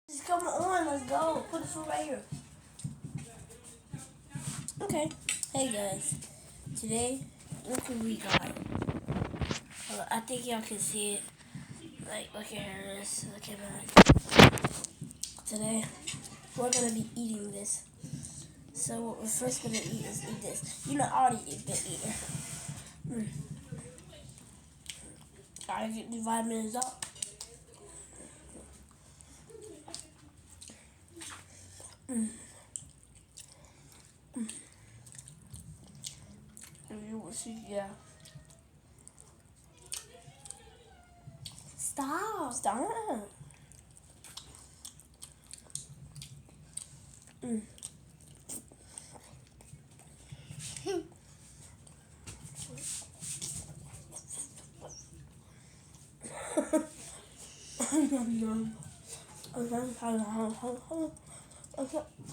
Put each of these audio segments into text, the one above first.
Just come on, let's go. Put the food right here. Okay. Hey guys. Today, look what we got. I think y'all can see it. Like, look at this. Look at that. Today, we're gonna be eating this. So what we're first gonna eat is this. You know, I already been eating. Gotta get the vitamins up. You will see, yeah. Stop. Stop.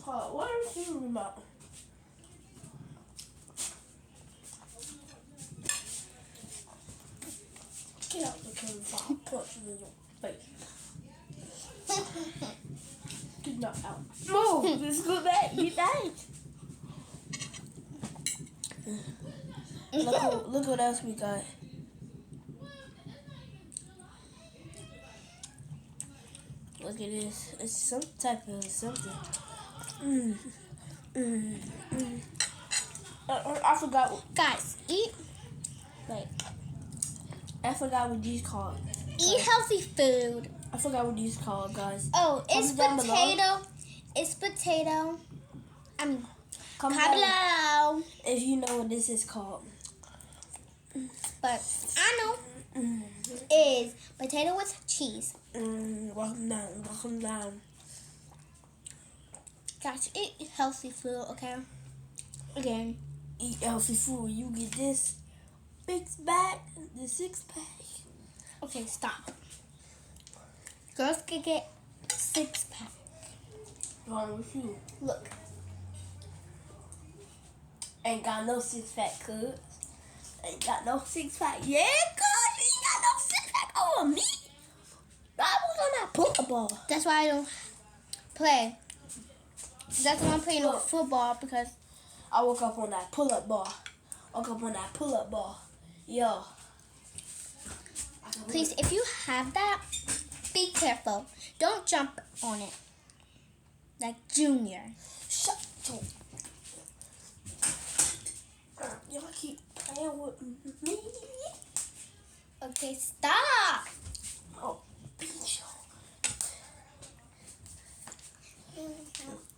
What are you about? Get out the camera before I punch you in your face. Get not out. Move! Let's go back. Get back. Look what else we got. Look at this. It's some type of something. I forgot. Guys, eat. Like, I forgot what these called. Eat healthy food. I forgot what these called, guys. Oh, it's Comment down below. potato. It's potato. Comment down Cabello. if you know what this is called. But I know. Is potato with cheese. Welcome down. Welcome down. Guys, eat healthy food, okay? Again. Eat healthy food. You get this big bag, the 6-pack. Okay, stop. Girls can get 6-pack. What's wrong with you? Look. Ain't got no 6-pack, cuz. Ain't got no 6-pack. Yeah, cuz. You ain't got no 6-pack over me. I was on that football. That's why I don't play. That's why I'm playing Look. football because I woke up on that pull-up ball. Yo. please, if you have that, be careful. Don't jump on it. Like Junior. Shut up. Y'all keep playing with me. Okay, stop. Oh, bitch.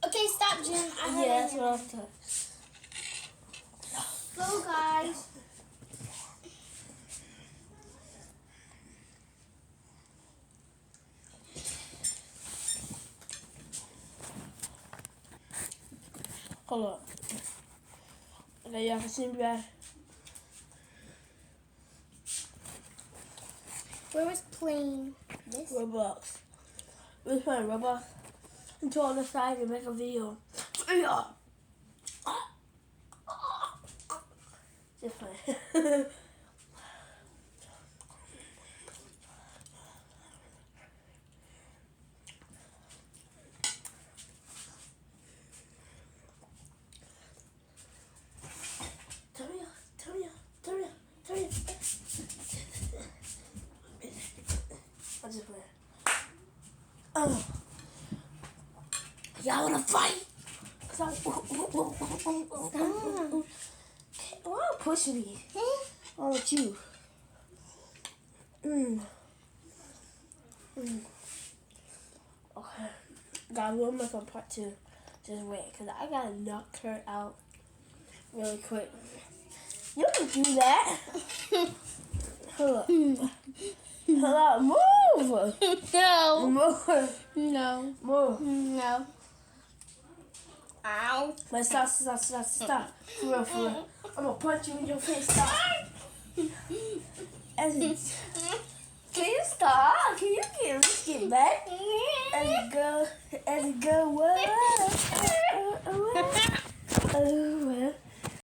Okay, stop, Jim. Yeah, that's what I'm talking. Go, guys. Hold up. Okay, y'all can see me back. Where was playing this? Roblox. We're playing Roblox. Until on the side and make a video. Yeah. Just playing. Tell me. I'm just playing. Oh. Y'all wanna fight? Why you pushing me? Why with you? Okay. Guys, we'll make a part 2. Just wait, because I gotta knock her out really quick. You can do that. Hold up. Hold up. Move. No. Move. No. Move. No. Ow. But stop. For real. I'm gonna punch you in your face. Stop. Can you stop? Can you get back? As a girl, what?